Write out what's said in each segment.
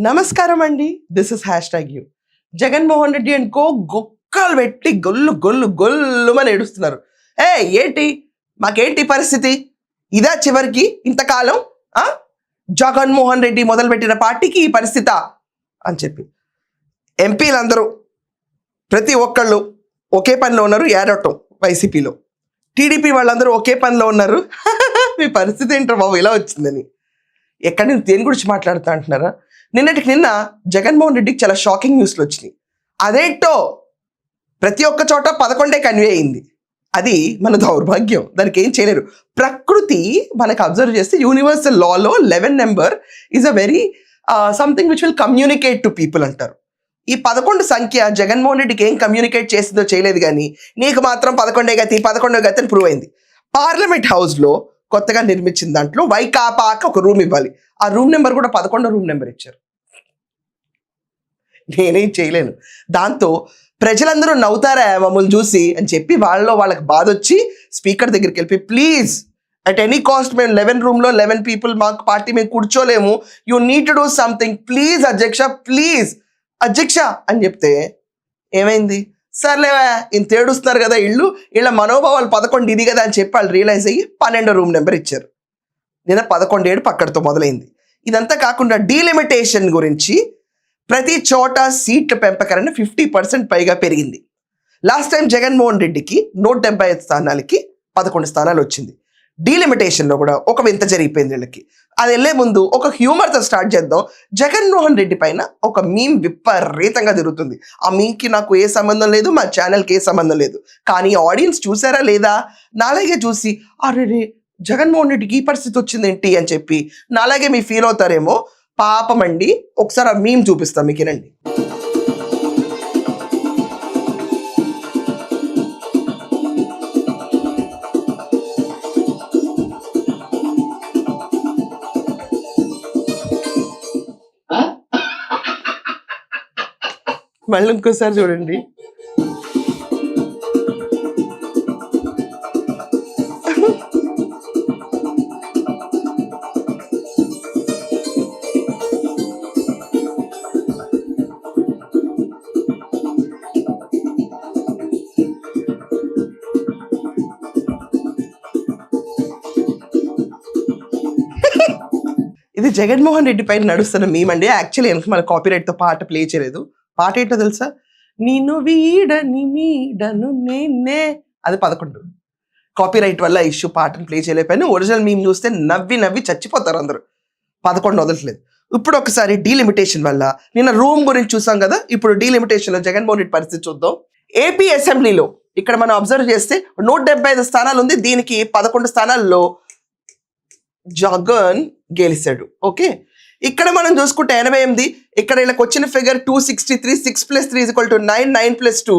నమస్కారం అండి, this is #you. Jaganmohan Reddy and co గొక్కలు పెట్టి గొల్లు గొల్లు గొల్లుమని ఏడుస్తున్నారు. ఏంటి మాకేంటి పరిస్థితి? ఇదా చివరికి ఇంతకాలం జగన్మోహన్ రెడ్డి మొదలుపెట్టిన పార్టీకి ఈ పరిస్థితా అని చెప్పి ఎంపీలందరూ ప్రతి ఒక్కళ్ళు ఒకే పనిలో ఉన్నారు. ఏడవటం వైసీపీలో, టీడీపీ వాళ్ళందరూ ఒకే పనిలో ఉన్నారు. మీ పరిస్థితి ఏంటో బాబు ఇలా వచ్చిందని. ఎక్కడ నేను దేని గురించి మాట్లాడుతా అంటున్నారా? నిన్నటికి నిన్న జగన్మోహన్ రెడ్డికి చాలా షాకింగ్ న్యూస్లు వచ్చినాయి. అదేంటో ప్రతి ఒక్క చోట 11 కన్వే అయింది. అది మన దౌర్భాగ్యం, దానికి ఏం చేయలేరు. ప్రకృతి మనకు అబ్జర్వ్ చేస్తే universal Lalo 11 number is a very something which will communicate to people అంటారు. ఈ 11 సంఖ్య జగన్మోహన్ రెడ్డికి ఏం కమ్యూనికేట్ చేసిందో చేయలేదు, కానీ నీకు మాత్రం 11 గతి 11 గతి అని ప్రూవ్ అయింది. పార్లమెంట్ హౌస్లో కొత్తగా నిర్మించిన దాంట్లో వైకాపాకి ఒక రూమ్ ఇవ్వాలి. ఆ రూమ్ నెంబర్ కూడా 11 రూమ్ నెంబర్ ఇచ్చారు. నేనేం చేయలేను. దాంతో ప్రజలందరూ నవ్వుతారా మమ్మల్ని చూసి అని చెప్పి వాళ్ళకి బాధ వచ్చి స్పీకర్ దగ్గరికి వెళ్ళి, ప్లీజ్ అట్ ఎనీ కాస్ట్ మేము 11 రూమ్లో 11 పీపుల్ మాకు పార్టీ మేము కూర్చోలేము, you need to do something, please అధ్యక్ష, ప్లీజ్ అధ్యక్ష అని చెప్తే ఏమైంది? సర్లేవా ఇంత ఏడుస్తున్నారు కదా వీళ్ళ మనోభావాలు 11 ఇది కదా అని చెప్పి వాళ్ళు రియలైజ్ అయ్యి 12 రూమ్ నెంబర్ ఇచ్చారు. నిన్న 11 పక్కడితో మొదలైంది. ఇదంతా కాకుండా డీలిమిటేషన్ గురించి ప్రతి చోట సీట్ల పెంపకరణ 50% పైగా పెరిగింది. లాస్ట్ టైం జగన్మోహన్ రెడ్డికి 175 స్థానాలకి 11 స్థానాలు వచ్చింది. డీలిమిటేషన్లో కూడా ఒక వింత జరిగిపోయింది వీళ్ళకి. అది వెళ్ళే ముందు ఒక హ్యూమర్తో స్టార్ట్ చేద్దాం. జగన్మోహన్ రెడ్డి పైన ఒక మీమ్ విపరీతంగా తిరుగుతుంది. ఆ మీమ్కి నాకు ఏ సంబంధం లేదు, మా ఛానల్కి ఏ సంబంధం లేదు. కానీ ఆడియన్స్ చూసారా లేదా? నాలాగే చూసి అరే జగన్మోహన్ రెడ్డికి ఈ పరిస్థితి వచ్చింది ఏంటి అని చెప్పి నాలాగే మీ ఫీల్ అవుతారేమో. పాపం అండి, ఒకసారి ఆ మీమ్ చూపిస్తాం మీకు, రండి. మళ్ళీ ఇంకోసారి చూడండి. ఇది జగన్మోహన్ రెడ్డి పైన నడుస్తున్న మీమ్ అండి. యాక్చువల్లీ వెనక మన కాపీరైట్తో పాట ప్లే చేయలేదు. పాట ఏంటో తెలుసా? నిన్ను వీడని నీడను నేనే, అది 11. కాపీరైట్ వల్ల ఇష్యూ పాటను ప్లే చేయలేకపోయినా ఒరిజినల్ మీమ్ చూస్తే నవ్వి చచ్చిపోతారు అందరూ. 11 వదలట్లేదు. ఇప్పుడు ఒకసారి డీలిమిటేషన్ వల్ల నిన్న రూమ్ గురించి చూసాం కదా, ఇప్పుడు డీలిమిటేషన్లో జగన్మోహన్ రెడ్డి పరిస్థితి చూద్దాం. ఏపీ అసెంబ్లీలో ఇక్కడ మనం అబ్జర్వ్ చేస్తే 175 స్థానాలు ఉంది. దీనికి 11 స్థానాల్లో జగన్ గెలిచాడు. ఓకే, ఇక్కడ మనం చూసుకుంటే 88. ఇక్కడ వీళ్ళకి వచ్చిన ఫిగర్ 263. 6 + 3 = 9. 9 + 2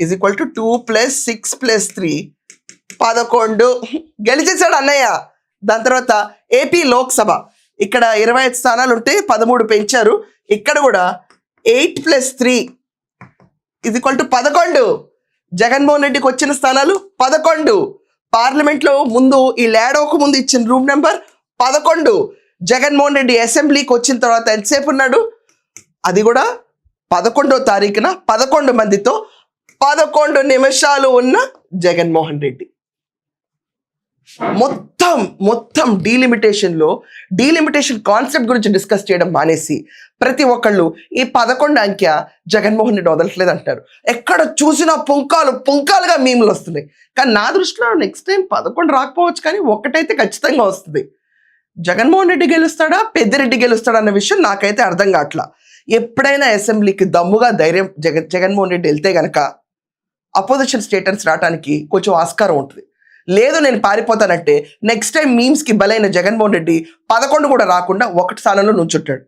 = 2 + 6 + 3 11 గెలిచేశాడు అన్నయ్య. దాని తర్వాత ఏపీ లోక్సభ ఇక్కడ 25 స్థానాలు ఉంటే 13 పెంచారు. ఇక్కడ కూడా 8 + 3 = 11. జగన్మోహన్ రెడ్డికి వచ్చిన స్థానాలు 11. పార్లమెంట్లో ముందు ఈ లేడోకు ముందు ఇచ్చిన రూమ్ నెంబర్ 11. జగన్మోహన్ రెడ్డి అసెంబ్లీకి వచ్చిన తర్వాత ఎంతసేపు ఉన్నాడు? అది కూడా 11వ తారీఖున 11 మందితో 11 నిమిషాలు ఉన్న జగన్మోహన్ రెడ్డి. మొత్తం డీలిమిటేషన్ కాన్సెప్ట్ గురించి డిస్కస్ చేయడం మానేసి ప్రతి ఒక్కళ్ళు ఈ 11 అంకె జగన్మోహన్ రెడ్డి వదలట్లేదు అంటారు. ఎక్కడ చూసినా పుంకాలుగా మీమ్లు వస్తున్నాయి. కానీ నా దృష్టిలో నెక్స్ట్ టైం 11 రాకపోవచ్చు, కానీ ఒకటైతే ఖచ్చితంగా వస్తుంది. జగన్మోహన్ రెడ్డి గెలుస్తాడా, పెద్దిరెడ్డి గెలుస్తాడా అన్న విషయం నాకైతే అర్థం కావట్లా. ఎప్పుడైనా అసెంబ్లీకి దమ్ముగా ధైర్యం జగన్మోహన్ రెడ్డి వెళ్తే గనక అపోజిషన్ స్టేటస్ రావడానికి కొంచెం ఆస్కారం ఉంటుంది. లేదు నేను పారిపోతానంటే నెక్స్ట్ టైం మీమ్స్కి బలైన జగన్మోహన్ రెడ్డి 11 కూడా రాకుండా 1 స్థానంలో నుంచుంటాడు.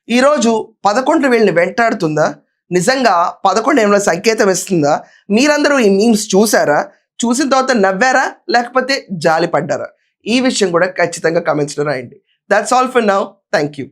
ఈరోజు 11 వీళ్ళని వెంటాడుతుందా? నిజంగా 11 ఏమైనా సంకేతం ఇస్తుందా? మీరందరూ ఈ మీమ్స్ చూసారా? చూసిన తర్వాత నవ్వారా, లేకపోతే జాలి పడ్డారా? ఈ విషయం కూడా ఖచ్చితంగా కామెంట్స్లో రాయండి. That's all for now. Thank you.